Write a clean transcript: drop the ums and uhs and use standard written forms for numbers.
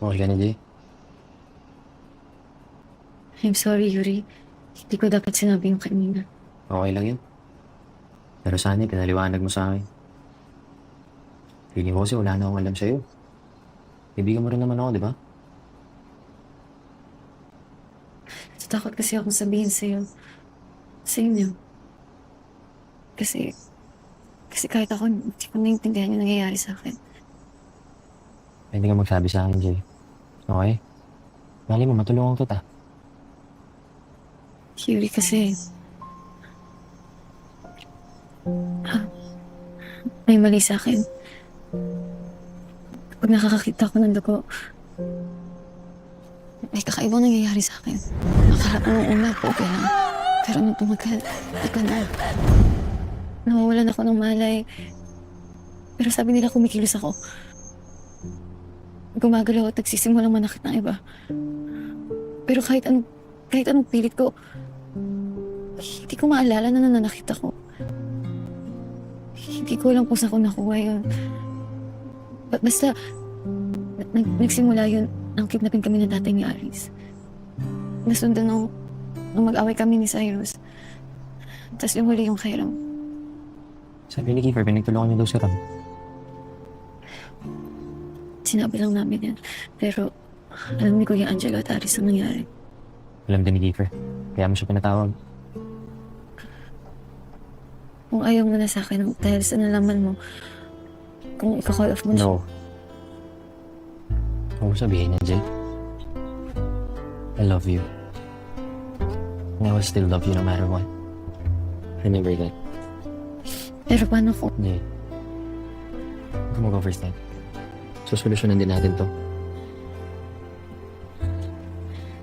Okay ka na, Jay? I'm sorry, Yuri. Hindi ko dapat sinabi yung kanina. Okay lang yun. Pero sana pinaliwanag mo sa akin. Feeling ko kasi wala na akong alam sa'yo. Kaibigan mo rin naman ako, di ba? Takot kasi akong sabihin sa'yo. Sa inyo. Kasi, kasi kahit ako, hindi ko naiintindihan yung nangyayari sa akin. Pwede ka magsabi sa akin, Jay. Okay? Mali mo, matulungan kita. Yuri, kasi may mali sa akin. Pag nakakakita ko ng dugo, may kakaibang nangyayari sa akin. Akala ko nung una po, okay lang. Pero nung tumagal, iba na. Nawawalan ako ng malay. Pero sabi nila kumikilos ako. Gumagalaw at nagsisimulang manakit ng iba. Pero kahit anong pilit ko, hindi ko maalala na nananakit ako. Hindi ko alam kung saan ko nakuha yun. Basta, nagsimula yun, nang kidnapin kami ng tatay ni Aris. Nasundan nung mag-away kami ni Cyrus. Tapos yung huli yung Khairam. Sabi ni Kiefer, pinagtulungan niyo daw si Ram. Sinabi lang namin yan. Pero, alam ni Kuya Angelo at Aris ang nangyari. Alam din ni Kiefer. Kaya mo siya pinatawag. Kung ayaw mo na sa akin dahil sa nalaman mo, kung ika-call off mo na. No. Huwag mo sabihin niya, Jay. I love you. And I will still love you no matter what. Remember that. Pero paano kung Jay. Huwag ka mag-overstep. Sosolusyonan din natin to.